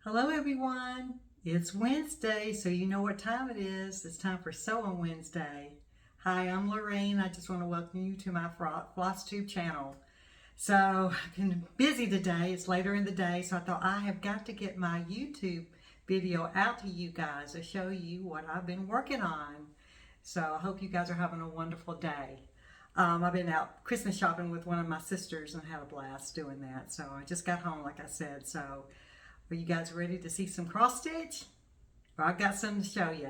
Hello everyone, it's Wednesday, so you know what time it is. It's time for Sewing Wednesday. Hi, I'm Lorraine. I just want to welcome you to my Flosstube channel. So I've been busy today. It's later in the day, so I thought I have got to get my YouTube video out to you guys to show you what I've been working on. So I hope you guys are having a wonderful day. I've been out Christmas shopping with one of my sisters and had a blast doing that. So I just got home, like I said. So are you guys ready to see some cross stitch? Well, I've got something to show you.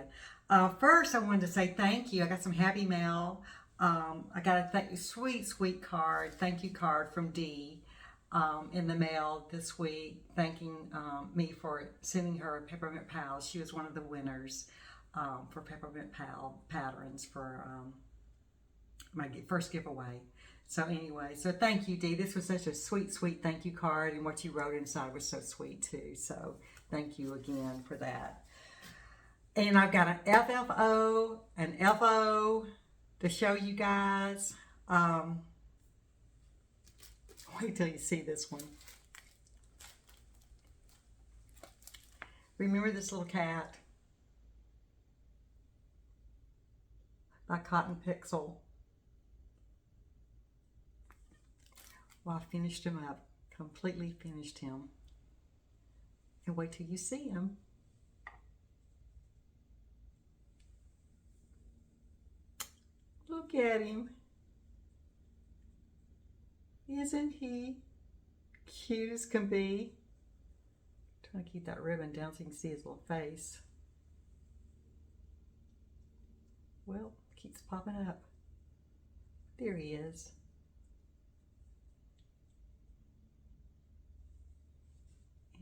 First, I wanted to say thank you. I got some happy mail. I got a sweet card, thank you card from Dee in the mail this week, thanking me for sending her a Peppermint Pal. She was one of the winners for Peppermint Pal patterns for my first giveaway. So anyway, so thank you, Dee. This was such a sweet thank you card, and what you wrote inside was so sweet too. So thank you again for that. And I've got an FFO, an FO to show you guys. Wait till you see this one. Remember this little cat by Cotton Pixel? Well, I finished him up, completely finished him. And wait till you see him. Look at him. Isn't he cute as can be? I'm trying to keep that ribbon down so you can see his little face. Well, keeps popping up. There he is.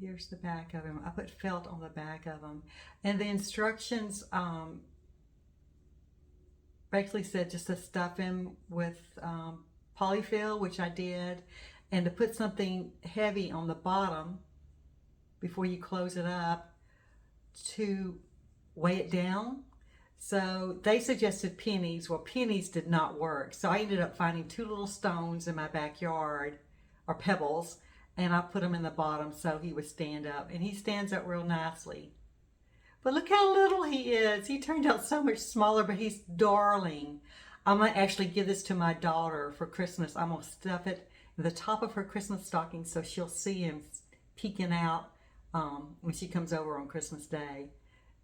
Here's the back of him. I put felt on the back of him. And the instructions basically said just to stuff him with polyfill, which I did, and to put something heavy on the bottom before you close it up to weigh it down. So they suggested pennies. Well, pennies did not work. So I ended up finding two little stones in my backyard, or pebbles, and I put him in the bottom so he would stand up, and he stands up real nicely. But look how little he is. He turned out so much smaller, but he's darling. I'm gonna actually give this to my daughter for Christmas. I'm gonna stuff it in the top of her Christmas stocking so she'll see him peeking out when she comes over on Christmas Day.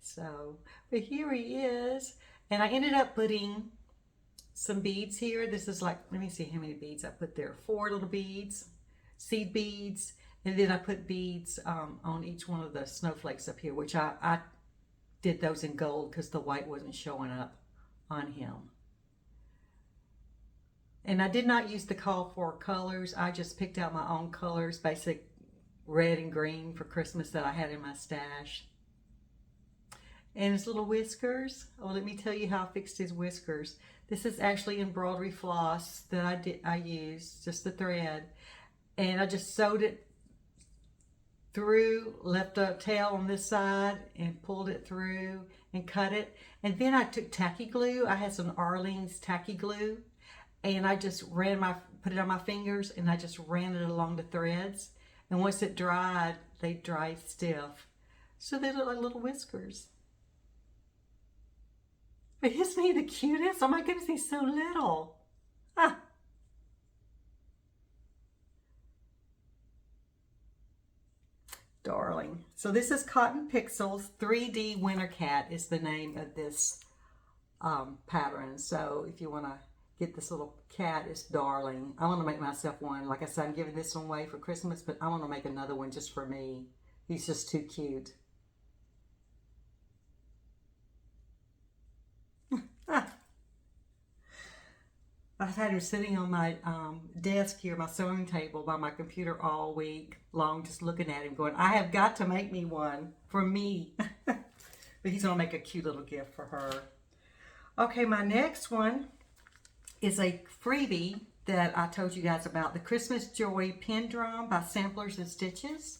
So, but here he is. And I ended up putting some beads here. This is like, let me see how many beads I put there. 4 little beads. Seed beads, and then I put beads on each one of the snowflakes up here, which I did those in gold because the white wasn't showing up on him. And I did not use the call for colors. I just picked out my own colors, basic red and green for Christmas that I had in my stash. And his little whiskers. Oh, let me tell you how I fixed his whiskers. This is actually embroidery floss that I used, just the thread. And I just sewed it through, left a tail on this side and pulled it through and cut it. And then I took tacky glue. I had some Arlene's tacky glue, and I just put it on my fingers, and I just ran it along the threads. And once it dried, they dried stiff. So they look like little whiskers. But isn't he the cutest? Oh my goodness, he's so little. Ah. Darling. So this is Cotton Pixels 3D Winter Cat is the name of this pattern. So if you want to get this little cat, it's darling. I want to make myself one. Like I said, I'm giving this one away for Christmas, but I want to make another one just for me. He's just too cute. I've had him sitting on my desk here, my sewing table, by my computer all week long, just looking at him going, I have got to make me one for me. But he's going to make a cute little gift for her. Okay, my next one is a freebie that I told you guys about, the Christmas Joy Pin Drum by Samplers and Stitches.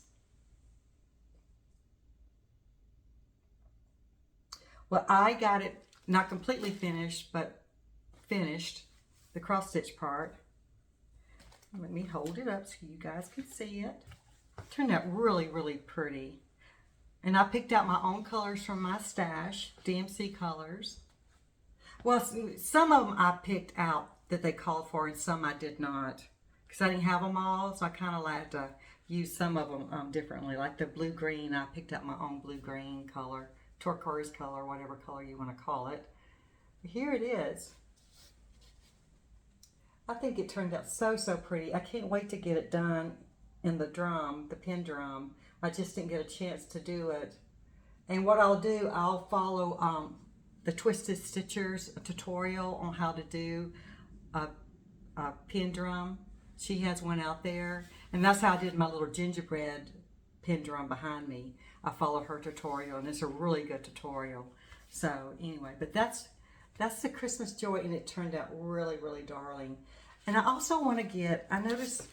Well, I got it not completely finished, but finished. The cross stitch part. Let me hold it up so you guys can see it. Turned out really pretty. And I picked out my own colors from my stash, DMC colors. Well, some of them I picked out that they called for and some I did not. Because I didn't have them all, so I kind of had to use some of them differently. Like the blue-green, I picked out my own blue-green color, turquoise color, whatever color you want to call it. Here it is. I think it turned out so, so pretty. I can't wait to get it done in the drum, the pin drum. I just didn't get a chance to do it. And what I'll do, I'll follow the Twisted Stitchers tutorial on how to do a pin drum. She has one out there. And that's how I did my little gingerbread pin drum behind me. I followed her tutorial, and it's a really good tutorial. So anyway, but that's the Christmas Joy, and it turned out really, really darling. And I also want to get, I noticed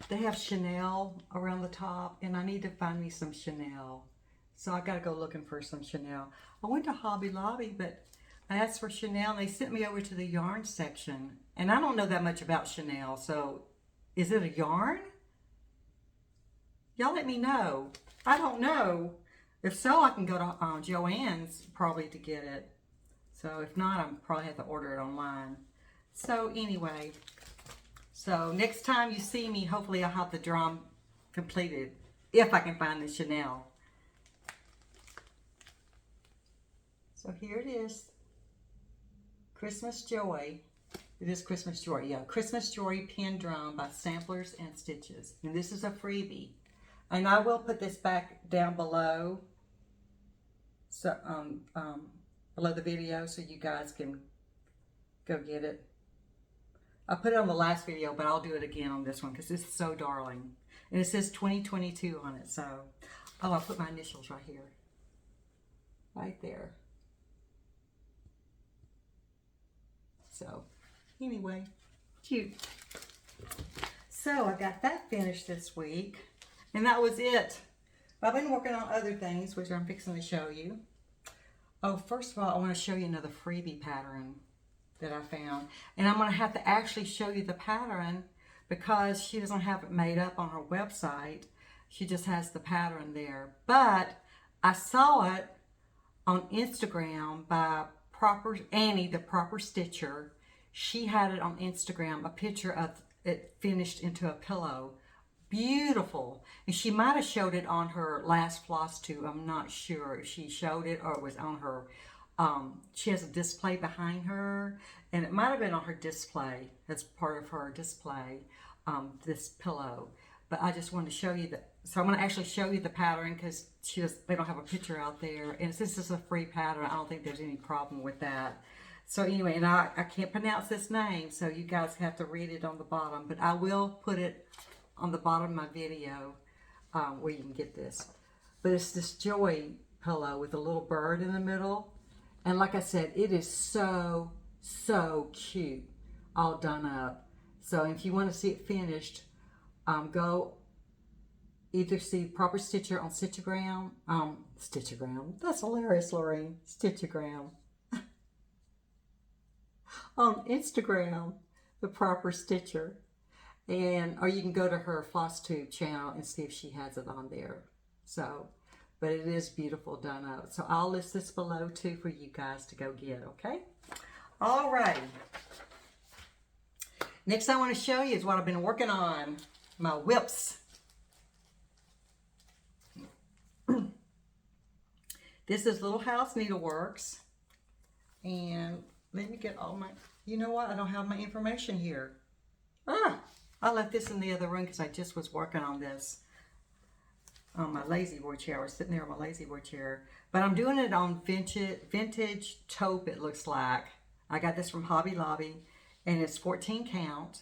they have Chanel around the top, and I need to find me some Chanel. So I got to go looking for some Chanel. I went to Hobby Lobby, but I asked for Chanel, and they sent me over to the yarn section. And I don't know that much about Chanel, so is it a yarn? Y'all let me know. I don't know. If so, I can go to Joann's probably to get it. So if not, I'll probably have to order it online. So anyway, so next time you see me, hopefully I'll have the drum completed, if I can find the Chanel. So here it is, Christmas Joy. It is Christmas Joy, yeah. Christmas Joy pin drum by Samplers and Stitches. And this is a freebie. And I will put this back down below, so below the video, so you guys can go get it. I put it on the last video, but I'll do it again on this one because this is so darling. And it says 2022 on it, so. Oh, I put my initials right here. Right there. So, anyway, cute. So, I got that finished this week. And that was it. I've been working on other things, which I'm fixing to show you. Oh, first of all, I want to show you another freebie pattern that I found. And I'm going to have to actually show you the pattern because she doesn't have it made up on her website. She just has the pattern there. But I saw it on Instagram by Annie, the Proper Stitcher. She had it on Instagram, a picture of it finished into a pillow. Beautiful. And she might have showed it on her last Flosstube. I'm not sure if she showed it or it was on her. She has a display behind her, and it might have been on her display as part of her display, this pillow. But I just wanted to show you that. So I'm going to actually show you the pattern because they don't have a picture out there. And since it's a free pattern, I don't think there's any problem with that. So anyway, and I can't pronounce this name, so you guys have to read it on the bottom. But I will put it on the bottom of my video where you can get this. But it's this Joy pillow with a little bird in the middle. And like I said, it is so, so cute, all done up. So if you want to see it finished, go either see Proper Stitcher on Stitchagram. That's hilarious, Lorraine. Stitchagram. On Instagram, the Proper Stitcher. Or you can go to her Flosstube channel and see if she has it on there. So, but it is beautiful done up. So I'll list this below too for you guys to go get, okay? All right. Next I want to show you is what I've been working on. My whips. This is Little House Needleworks. And let me get all my, you know what? I don't have my information here. I left this in the other room because I just was working on this on my lazy boy chair. I was sitting there on my lazy boy chair. But I'm doing it on vintage taupe, it looks like. I got this from Hobby Lobby, and it's 14 count.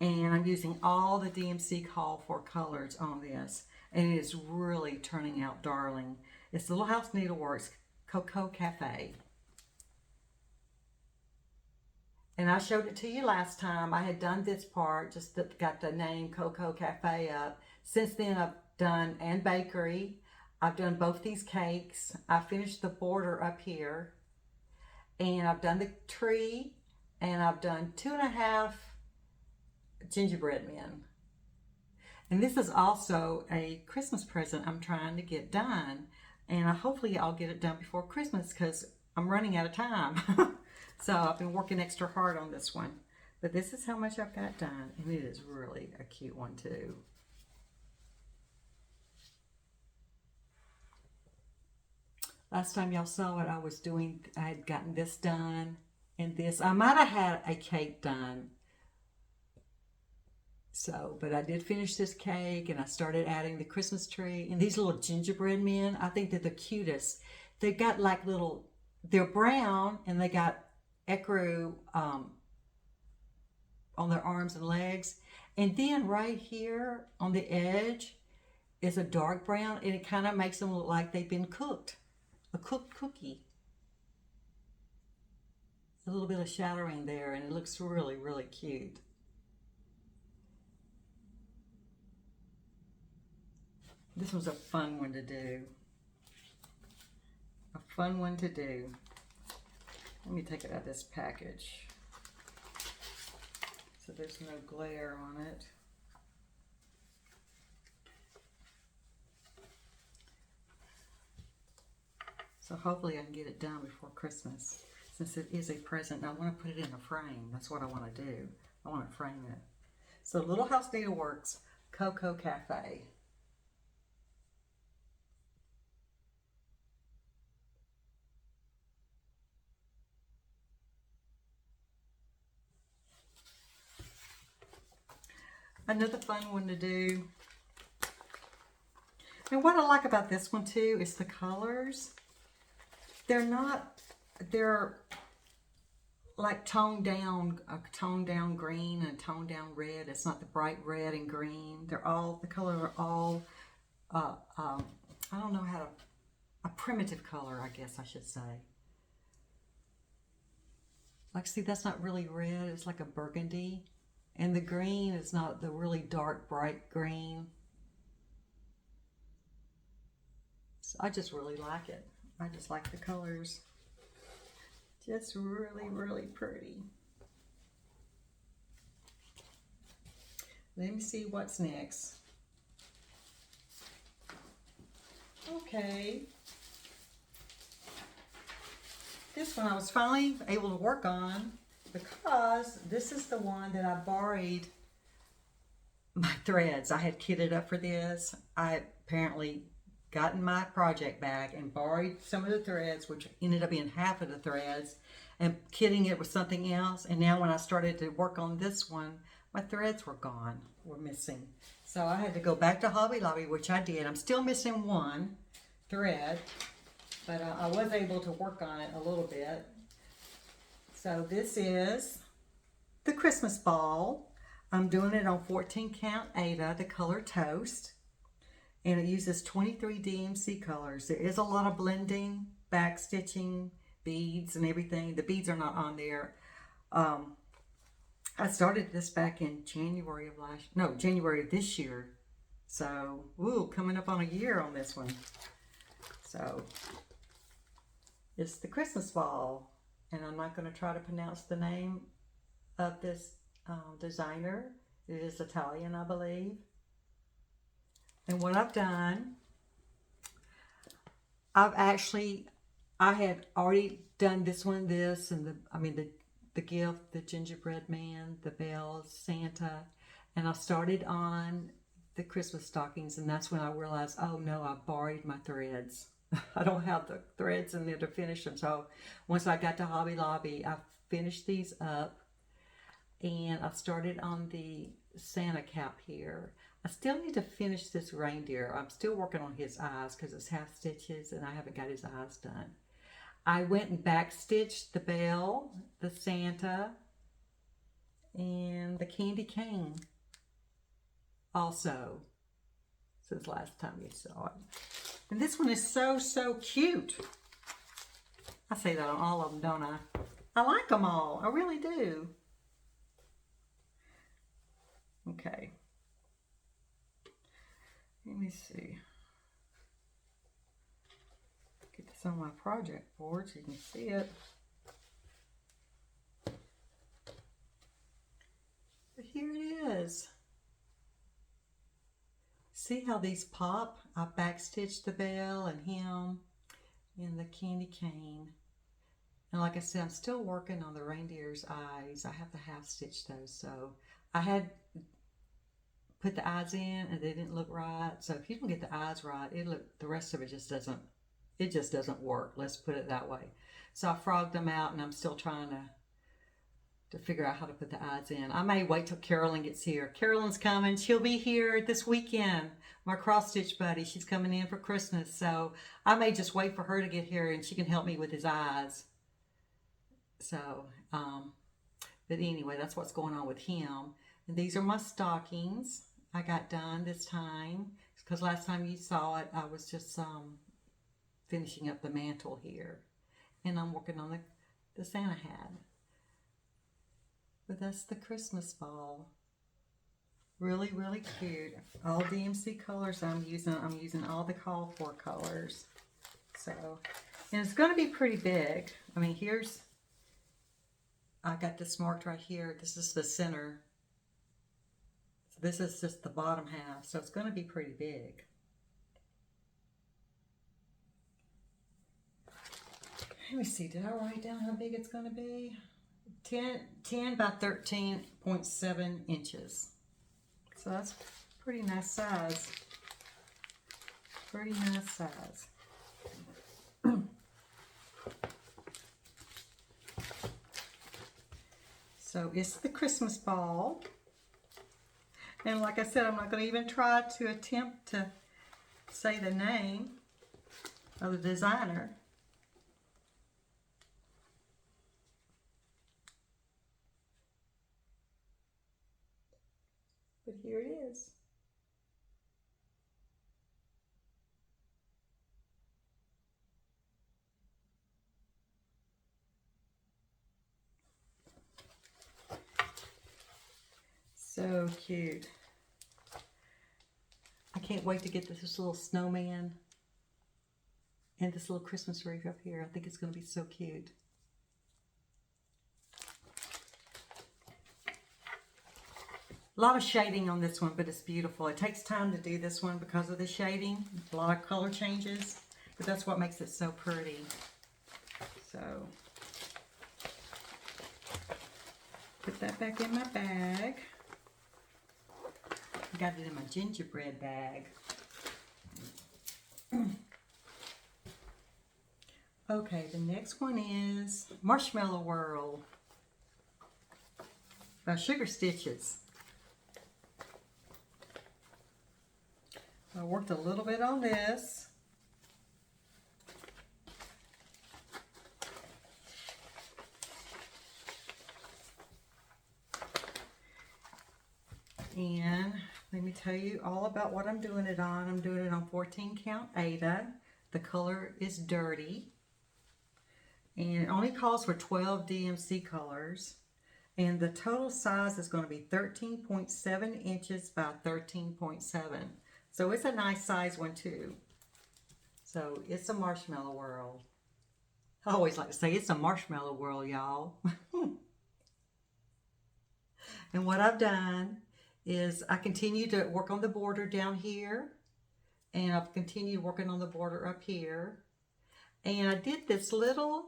And I'm using all the DMC call for colors on this. And it is really turning out darling. It's Little House Needleworks Cocoa Cafe. And I showed it to you last time. I had done this part, just got the name Cocoa Cafe up. Since then, I've done, and bakery. I've done both these cakes. I finished the border up here. And I've done the tree. And I've done 2.5 gingerbread men. And this is also a Christmas present I'm trying to get done. And hopefully I'll get it done before Christmas because I'm running out of time. So I've been working extra hard on this one. But this is how much I've got done. And it is really a cute one too. Last time y'all saw it, I had gotten this done and this. I might have had a cake done. So, but I did finish this cake and I started adding the Christmas tree. And these little gingerbread men, I think they're the cutest. They got like they're brown and they got ecru on their arms and legs. And then right here on the edge is a dark brown, and it kind of makes them look like they've been cooked. A cooked cookie. A little bit of shadowing there, and it looks really, really cute. This was a fun one to do. A fun one to do. Let me take it out of this package so there's no glare on it. So hopefully I can get it done before Christmas, since it is a present. I want to put it in a frame. That's what I want to do. I want to frame it. So Little House Needleworks Cocoa Cafe. Another fun one to do. And what I like about this one too is the colors. They're like toned down, a toned down green and toned down red. It's not the bright red and green. The colors are all, I don't know how to, a primitive color, I guess I should say. Like, see, that's not really red. It's like a burgundy. And the green is not the really dark, bright green. So I just really like it. I just like the colors. Just really, really pretty. Let me see what's next. Okay. This one I was finally able to work on because this is the one that I borrowed my threads. I had kitted up for this. I apparently gotten my project bag and borrowed some of the threads, which ended up being half of the threads, and kitting it with something else. And now when I started to work on this one, my threads were gone, were missing. So I had to go back to Hobby Lobby, which I did. I'm still missing one thread, but I was able to work on it a little bit. So this is the Christmas ball. I'm doing it on 14 count Aida, the color Toast. And it uses 23 DMC colors. There is a lot of blending, back stitching, beads and everything. The beads are not on there. I started this back in January of this year. So, coming up on a year on this one. So, it's the Christmas ball. And I'm not going to try to pronounce the name of this designer. It is Italian, I believe. And what I've done, I had already done this one, and the gift, the gingerbread man, the bells, Santa, and I started on the Christmas stockings, and that's when I realized, oh no, I borrowed my threads. I don't have the threads in there to finish them. So once I got to Hobby Lobby, I finished these up, and I started on the Santa cap here. I still need to finish this reindeer. I'm still working on his eyes because it's half stitches and I haven't got his eyes done. I went and back stitched the bell, the Santa, and the candy cane also since last time you saw it. And this one is so, so cute. I say that on all of them, don't I? I like them all. I really do. Okay. Let me see. Get this on my project board so you can see it. But here it is. See how these pop? I backstitched the bell and him and the candy cane. And like I said, I'm still working on the reindeer's eyes. I have to half stitch those. So I had put the eyes in and they didn't look right. So if you don't get the eyes right, the rest of it just doesn't work. Let's put it that way. So I frogged them out and I'm still trying to figure out how to put the eyes in. I may wait till Carolyn gets here. Carolyn's coming. She'll be here this weekend. My cross stitch buddy. She's coming in for Christmas. So I may just wait for her to get here and she can help me with his eyes. So, but anyway, that's what's going on with him. And these are my stockings I got done this time. Because last time you saw it, I was just finishing up the mantle here. And I'm working on the Santa hat. But that's the Christmas ball. Really, really cute. All DMC colors I'm using. I'm using all the call for colors. So, and it's going to be pretty big. I mean, I got this marked right here. This is the center. So this is just the bottom half. So it's going to be pretty big. Let me see. Did I write down how big it's going to be? 10 by 13.7 inches. So that's pretty nice size. Pretty nice size. So it's the Christmas ball. And like I said, I'm not going to even try to attempt to say the name of the designer. But here it is. So cute. I can't wait to get this little snowman and this little Christmas wreath up here. I think it's going to be so cute. A lot of shading on this one, but it's beautiful. It takes time to do this one because of the shading. A lot of color changes, but that's what makes it so pretty. So, put that back in my bag. I got it in my gingerbread bag. Okay, the next one is Marshmallow World by Sugar Stitches. I worked a little bit on this. And let me tell you all about what I'm doing it on. I'm doing it on 14 count Aida. The color is Dirty. And it only calls for 12 DMC colors. And the total size is going to be 13.7 inches by 13.7. So it's a nice size one too. So it's a Marshmallow World. I always like to say it's a Marshmallow World, y'all. And what I've done is I continue to work on the border down here. And I've continued working on the border up here. And I did this little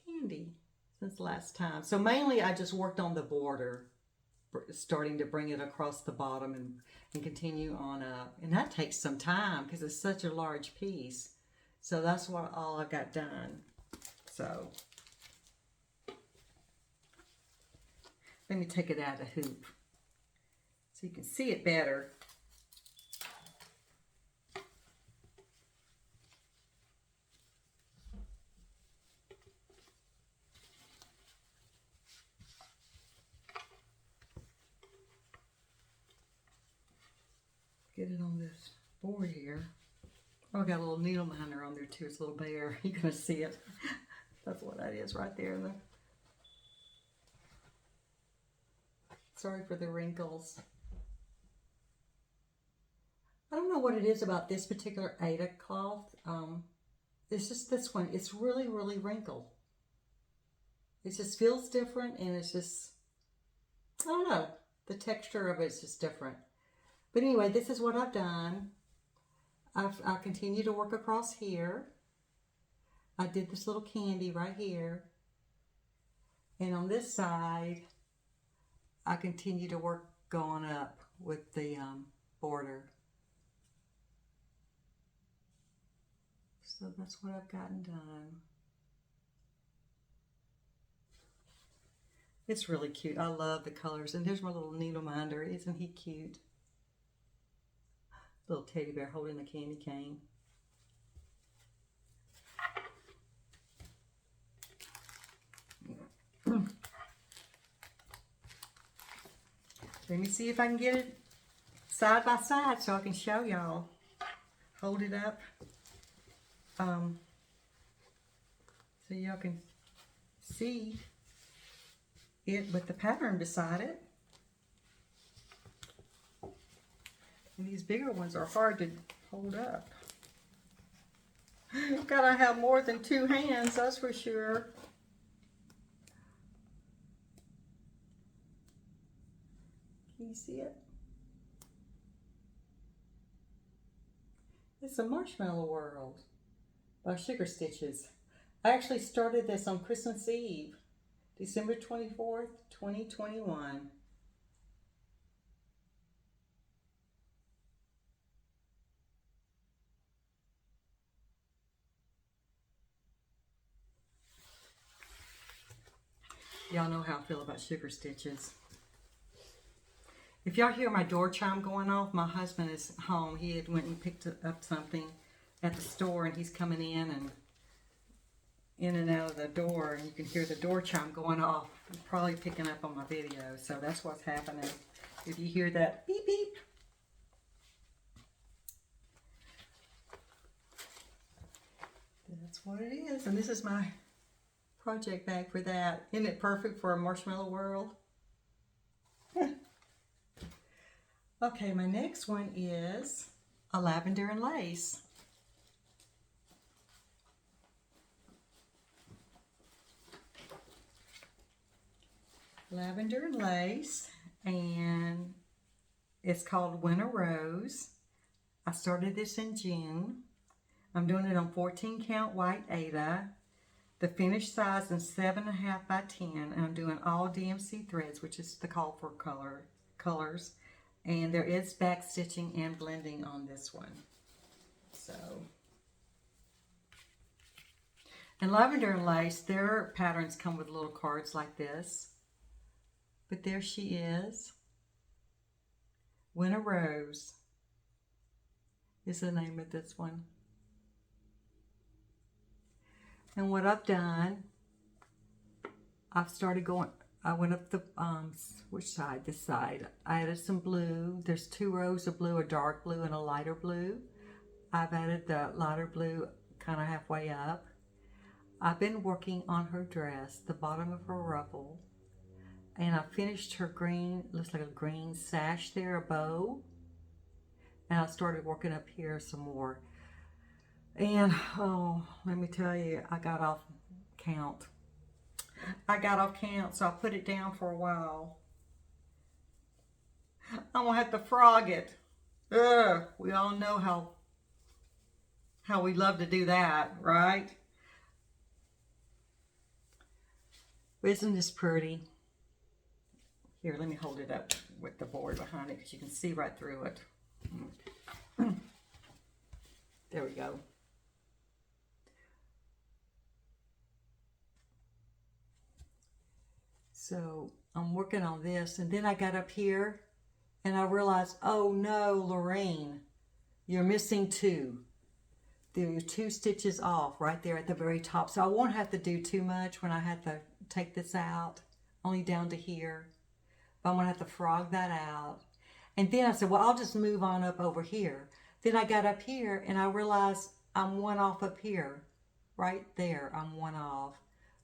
candy since last time. So mainly I just worked on the border, starting to bring it across the bottom and continue on up. And that takes some time because it's such a large piece. So that's what all I got done. So let me take it out of the hoop so you can see it better. Get it on this board here. Oh, I got a little needle minder on there too. It's a little bare. You're going to see it. That's what that is right there. Sorry for the wrinkles. I don't know what it is about this particular Aida cloth. It's just this one. It's really, really wrinkled. It just feels different and it's just, I don't know. the texture of it is just different. But anyway, this is what I've done. I continue to work across here. I did this little candy right here. And on this side, I continue to work going up with the border. So that's what I've gotten done. It's really cute. I love the colors. And there's my little needle minder. Isn't he cute? Little teddy bear holding the candy cane. Let me see if I can get it side by side so I can show y'all. Hold it up. So y'all can see it with the pattern beside it. And these bigger ones are hard to hold up. Gotta have more than 2 hands, that's for sure. Can you see it? It's a Marshmallow World by Sugar Stitches. I actually started this on Christmas Eve, December 24th, 2021. Y'all know how I feel about Sugar Stitches. If y'all hear my door chime going off, my husband is home. He had went and picked up something at the store, and he's coming in and out of the door, and you can hear the door chime going off. He's probably picking up on my video, so that's what's happening. If you hear that beep beep. That's what it is, and this is my project bag for that. Isn't it perfect for a Marshmallow World? Okay, my next one is a lavender and lace. Lavender and lace, and it's called Winter Rose. I started this in June. I'm doing it on 14 count white Aida. The finished size is 7.5 by 10, and I'm doing all DMC threads, which is the call for colors. And there is back stitching and blending on this one. So, and lavender and lace, their patterns come with little cards like this. But there she is. Winter Rose is the name of this one. And what I've done, I've started going, I went up the, which side? This side. I added some blue. There's 2 rows of blue, a dark blue and a lighter blue. I've added the lighter blue kind of halfway up. I've been working on her dress, the bottom of her ruffle. And I finished her green, looks like a green sash there, a bow. And I started working up here some more. And, oh, let me tell you, I got off count. So I put it down for a while. I'm gonna have to frog it. Ugh, we all know how we love to do that, right? Isn't this pretty? Here, let me hold it up with the board behind it because you can see right through it. There we go. So I'm working on this, and then I got up here and I realized, oh no, Lorraine, you're missing 2. There are 2 stitches off right there at the very top. So I won't have to do too much when I have to take this out, only down to here. But I'm gonna have to frog that out. And then I said, well, I'll just move on up over here. Then I got up here and I realized I'm 1 off up here. Right there, I'm 1 off.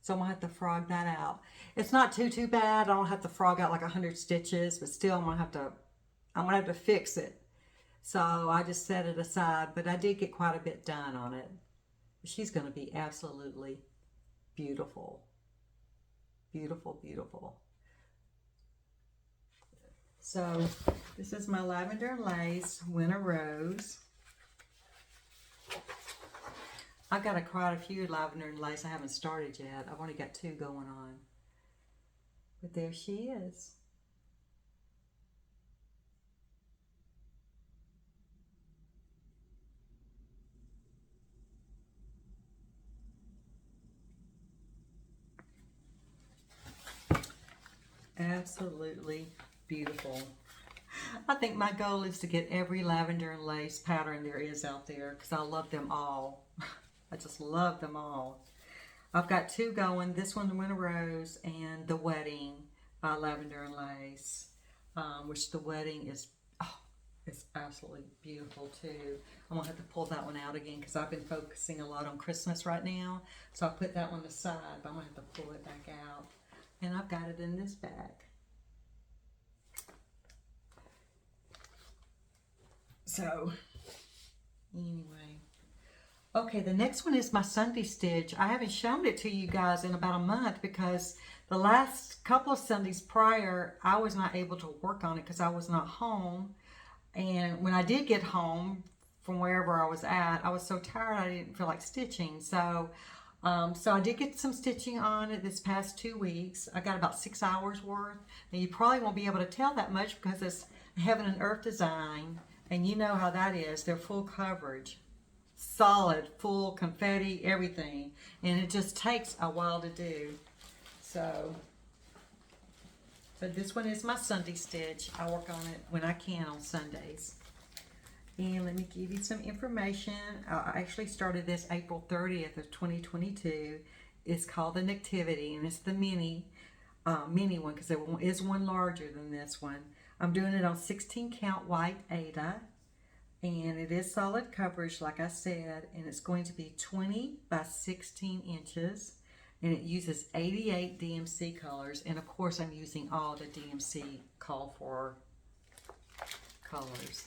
So I'm gonna have to frog that out. It's not too bad. I don't have to frog out like 100 stitches, but still I'm gonna have to fix it. So I just set it aside, but I did get quite a bit done on it. She's gonna be absolutely beautiful. Beautiful, beautiful. So this is my lavender and lace winter rose. I've got quite a few lavender and lace I haven't started yet. I've only got 2 going on. But there she is. Absolutely beautiful. I think my goal is to get every lavender and lace pattern there is out there because I love them all. I just love them all. I've got 2 going. This one, the Winter Rose, and the Wedding by Lavender and Lace, which the Wedding is, oh, it's absolutely beautiful too. I'm gonna have to pull that one out again because I've been focusing a lot on Christmas right now. So I'll put that one aside, but I'm gonna have to pull it back out. And I've got it in this bag. So, anyway. Okay, the next one is my Sunday stitch. I haven't shown it to you guys in about a month because the last couple of Sundays prior, I was not able to work on it because I was not home. And when I did get home from wherever I was at, I was so tired I didn't feel like stitching. So I did get some stitching on it this past 2 weeks. I got about 6 hours worth. And you probably won't be able to tell that much because it's Heaven and Earth design. And you know how that is. They're full coverage. Solid, full, confetti, everything. And it just takes a while to do. So, but this one is my Sunday stitch. I work on it when I can on Sundays. And let me give you some information. I actually started this April 30th of 2022. It's called the Nativity, and it's the mini one because there is one larger than this one. I'm doing it on 16 count white Aida, and it is solid coverage like I said, and it's going to be 20 by 16 inches, and it uses 88 DMC colors, and of course I'm using all the DMC call for colors.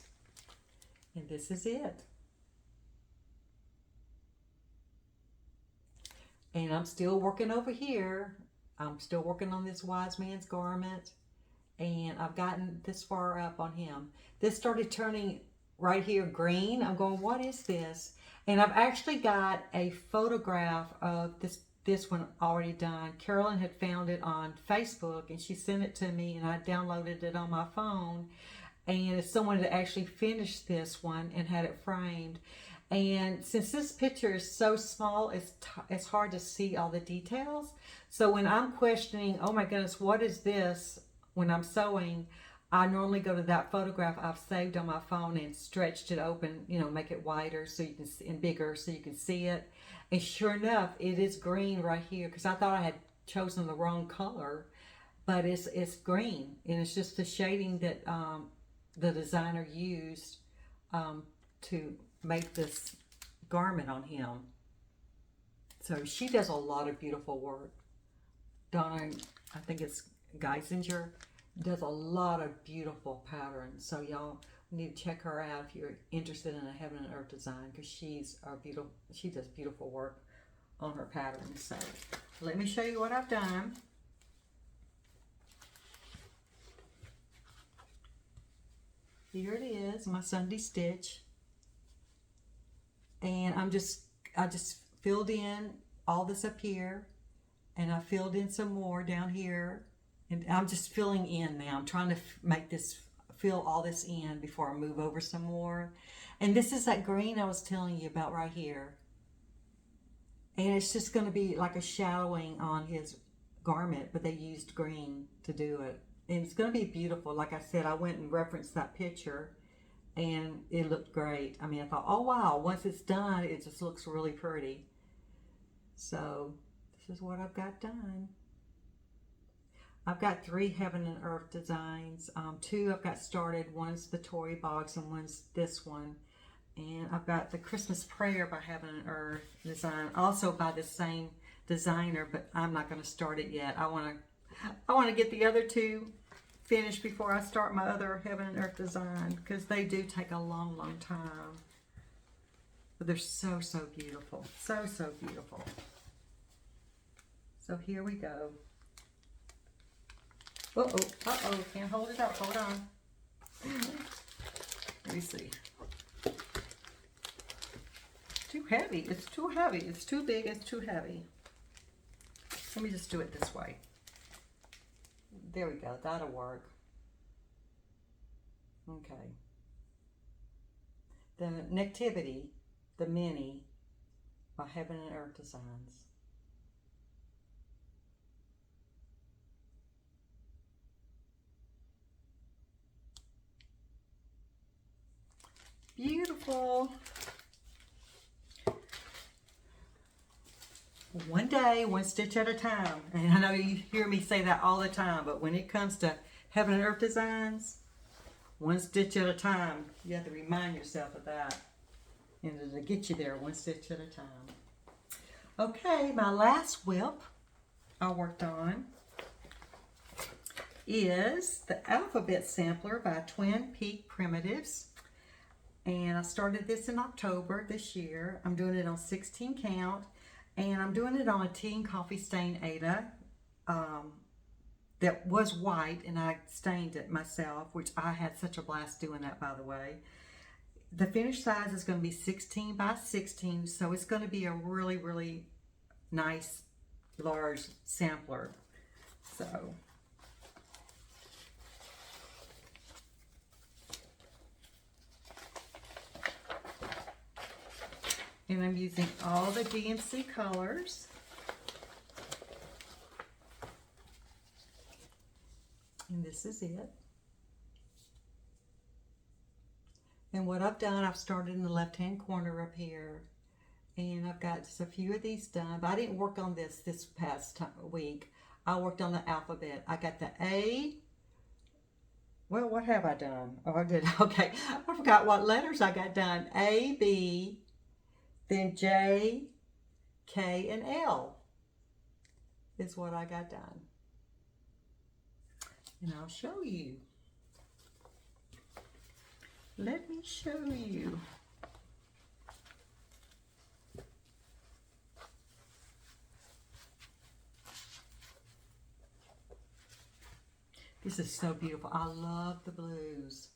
And this is it. And I'm still working over here. I'm still working on this wise man's garment. And I've gotten this far up on him. This started turning right here green. I'm going, what is this? And I've actually got a photograph of this one already done. Carolyn had found it on Facebook and she sent it to me and I downloaded it on my phone. And it's someone that actually finished this one and had it framed. And since this picture is so small, it's hard to see all the details. So when I'm questioning, oh my goodness, what is this? When I'm sewing, I normally go to that photograph I've saved on my phone and stretched it open, you know, make it wider so you can see, and bigger so you can see it. And sure enough, it is green right here because I thought I had chosen the wrong color, but it's green, and it's just the shading that the designer used to make this garment on him. So she does a lot of beautiful work. Donna, I think it's Geisinger, does a lot of beautiful patterns. So y'all need to check her out if you're interested in a Heaven and Earth design because she does beautiful work on her patterns. So let me show you what I've done. Here it is, my Sunday stitch. And I just filled in all this up here, and I filled in some more down here, and I'm just filling in now. I'm trying to make this, fill all this in before I move over some more. And this is that green I was telling you about right here. And it's just going to be like a shadowing on his garment, but they used green to do it. And it's going to be beautiful. Like I said, I went and referenced that picture and it looked great. I mean, I thought, oh wow, once it's done, it just looks really pretty. So this is what I've got done. I've got 3 Heaven and Earth designs. 2 I've got started. One's the Tory Box and one's this one. And I've got the Christmas Prayer by Heaven and Earth design, also by the same designer, but I'm not going to start it yet. I want to get the other 2 finished before I start my other Heaven and Earth design because they do take a long, long time. But they're so, so beautiful. So, so beautiful. So here we go. Uh-oh, can't hold it up, hold on. Let me see. Too heavy, it's too heavy. It's too big, it's too heavy. Let me just do it this way. There we go, that'll work. Okay. The Nativity, the mini, by Heaven and Earth Designs. Beautiful. One day, one stitch at a time. And I know you hear me say that all the time, but when it comes to Heaven and Earth Designs, one stitch at a time. You have to remind yourself of that. And it'll get you there one stitch at a time. Okay, my last whip I worked on is the Alphabet Sampler by Twin Peak Primitives. And I started this in October this year. I'm doing it on 16 count. And I'm doing it on a tea and coffee stain Aida that was white, and I stained it myself, which I had such a blast doing that, by the way. The finished size is going to be 16 by 16, so it's going to be a really, really nice, large sampler. So, and I'm using all the DMC colors. And this is it. And what I've done, I've started in the left-hand corner up here. And I've got just a few of these done. But I didn't work on this past week. I worked on the alphabet. I got the A. Well, what have I done? Oh, I did. Okay. I forgot what letters I got done. A, B, then J, K, and L is what I got done. And I'll show you. Let me show you. This is so beautiful. I love the blues.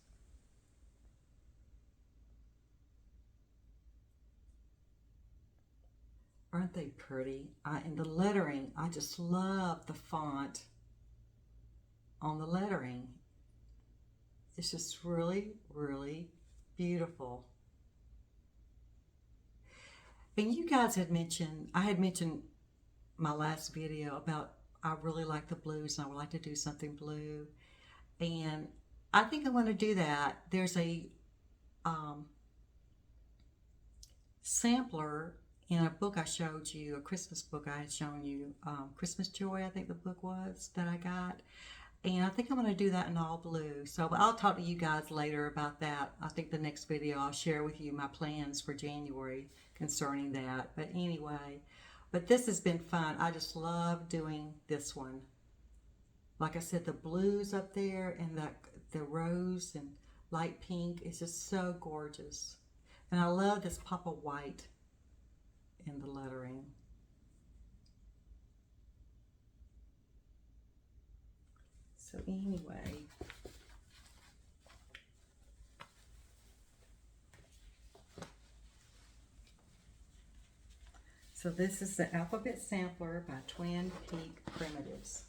Aren't they pretty? And the lettering, I just love the font on the lettering. It's just really, really beautiful. And you guys had mentioned, I had mentioned my last video about I really like the blues and I would like to do something blue. And I think I'm going to do that. There's a sampler in a book I showed you, a Christmas book I had shown you, Christmas Joy, I think the book was, that I got. And I think I'm going to do that in all blue. So I'll talk to you guys later about that. I think the next video I'll share with you my plans for January concerning that. But anyway, but this has been fun. I just love doing this one. Like I said, the blues up there and the rose and light pink is just so gorgeous. And I love this pop of white in the lettering. So anyway, so this is the Alphabet Sampler by Twin Peak Primitives.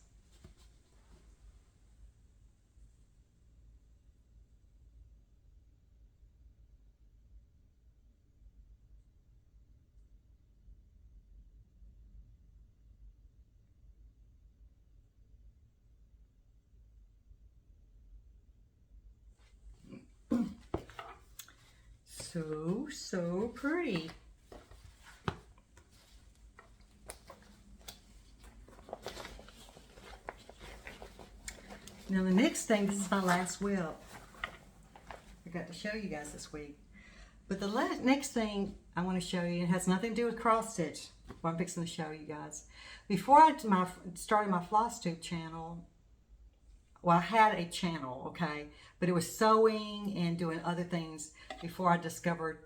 So pretty. Now the next thing, this is my last whip. I got to show you guys this week. But the next thing I want to show you, it has nothing to do with cross stitch, what I'm fixing to show you guys. Before I started my Flosstube channel, well, I had a channel, okay, but it was sewing and doing other things before I discovered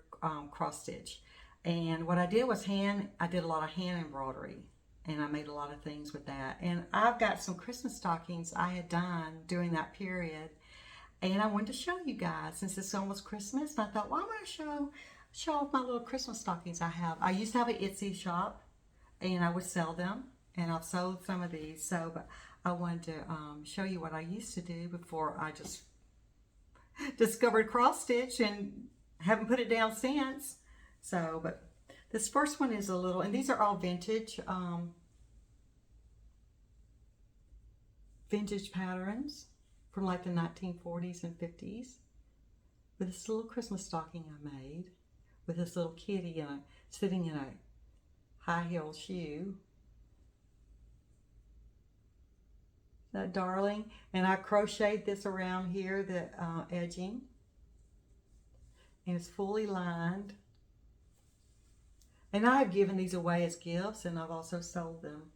cross stitch. And what I did was I did a lot of hand embroidery. and I made a lot of things with that. And I've got some Christmas stockings I had done during that period, and I wanted to show you guys since it's almost Christmas. And I thought, well, I'm going to show off my little Christmas stockings I have. I used to have an Etsy shop, and I would sell them, and I've sold some of these. So, but I wanted to show you what I used to do before I just discovered cross stitch and haven't put it down since. So, but this first one is a little, and these are all vintage patterns from like the 1940s and 50s. With this little Christmas stocking I made with this little kitty sitting in a high-heeled shoe. That darling. And I crocheted this around here, the edging, and it's fully lined. And I have given these away as gifts, and I've also sold them.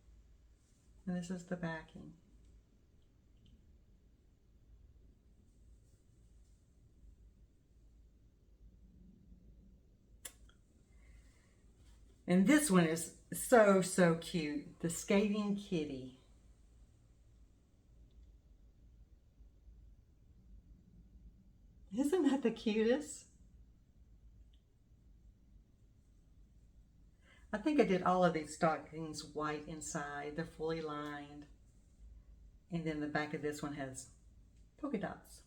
And this is the backing. And this one is so cute. The skating kitty. Isn't that the cutest? I think I did all of these stockings white inside. They're fully lined. And then the back of this one has polka dots.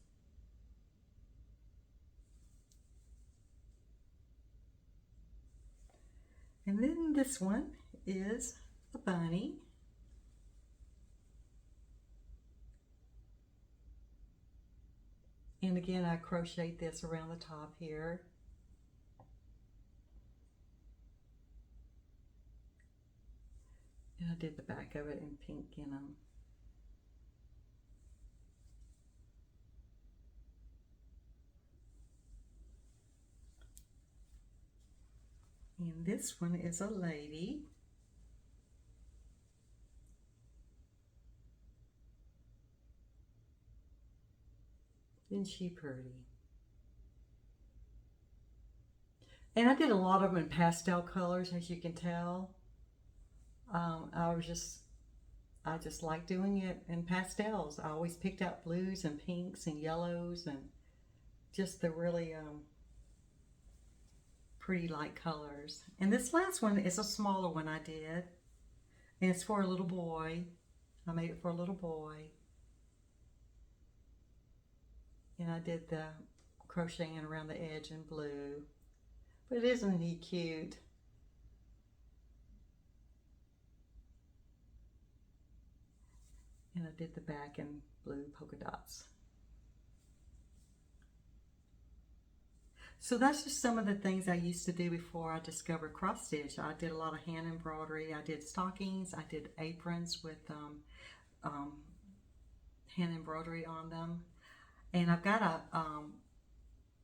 And then this one is a bunny. And again, I crocheted this around the top here. And I did the back of it in pink denim. And this one is a lady. Isn't she pretty? And I did a lot of them in pastel colors, as you can tell. I just like doing it in pastels. I always picked out blues and pinks and yellows and just the really pretty light colors. And this last one is a smaller one I did, and it's for a little boy. I made it for a little boy. And I did the crocheting around the edge in blue. But isn't he cute? And I did the back in blue polka dots. So that's just some of the things I used to do before I discovered cross stitch. I did a lot of hand embroidery. I did stockings. I did aprons with hand embroidery on them. And I've got a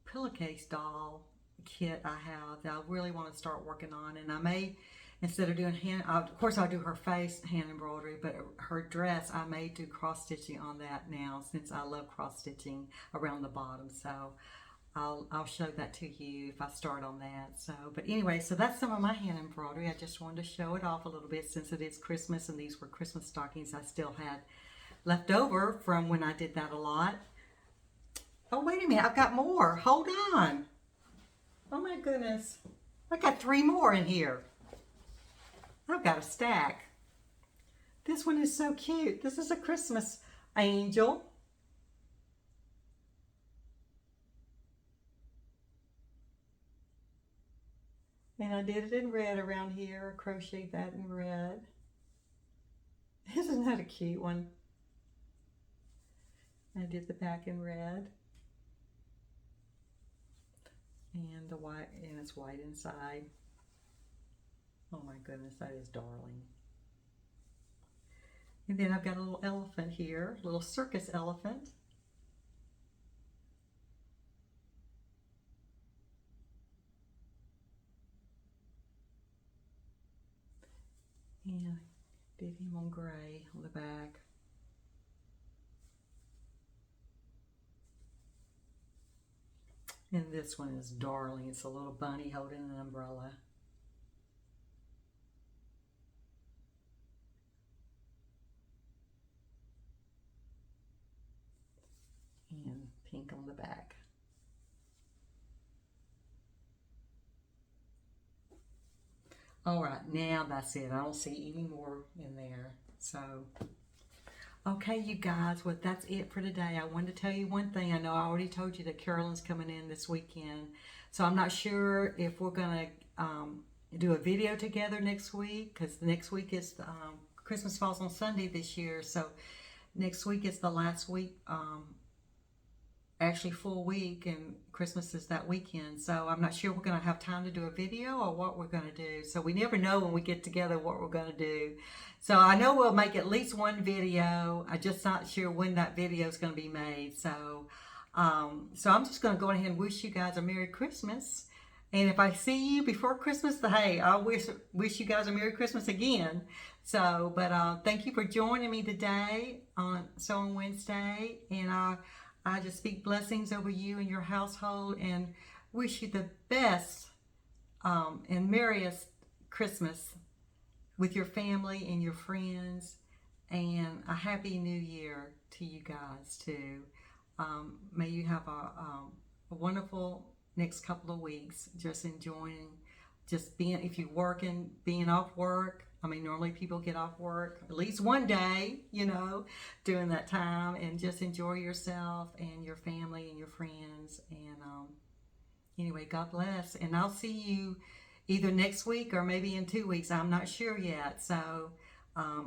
pillowcase doll kit I have that I really want to start working on. And I may, instead of doing of course I'll do her face hand embroidery, but her dress I may do cross stitching on that now, since I love cross stitching around the bottom. So I'll show that to you if I start on that. So, but anyway, so that's some of my hand embroidery. I just wanted to show it off a little bit since it is Christmas, and these were Christmas stockings I still had left over from when I did that a lot. Oh, wait a minute, I've got more. Hold on. Oh my goodness. I got 3 more in here. I've got a stack. This one is so cute. This is a Christmas angel. And I did it in red around here. I crocheted that in red. Isn't that a cute one? I did the back in red. And the white, and it's white inside. Oh my goodness, that is darling. And then I've got a little elephant here, a little circus elephant. And I did him on gray on the back. And this one is darling. It's a little bunny holding an umbrella. All right, now that's it. I don't see any more in there. So, okay, you guys, well, that's it for today. I wanted to tell you one thing. I know I already told you that Carolyn's coming in this weekend. So I'm not sure if we're going to do a video together next week, because next week is Christmas falls on Sunday this year. So next week is the last week, actually full week, and Christmas is that weekend. So I'm not sure we're going to have time to do a video or what we're going to do. So we never know when we get together what we're going to do. So I know we'll make at least one video. I'm just not sure when that video is going to be made. So so I'm just going to go ahead and wish you guys a Merry Christmas. And if I see you before Christmas, hey, I wish you guys a Merry Christmas again. So, but thank you for joining me today on Sewing Wednesday. And I just speak blessings over you and your household and wish you the best and merriest Christmas with your family and your friends, and a happy new year to you guys too. May you have a wonderful next couple of weeks, just enjoying, just being, if you're working, being off work. I mean, normally people get off work at least one day, you know, during that time, and just enjoy yourself and your family and your friends. And anyway, God bless. And I'll see you either next week or maybe in 2 weeks. I'm not sure yet. So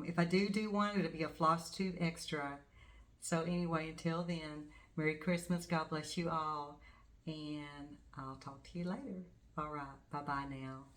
if I do one, it'll be a Flosstube extra. So anyway, until then, Merry Christmas. God bless you all. And I'll talk to you later. All right. Bye-bye now.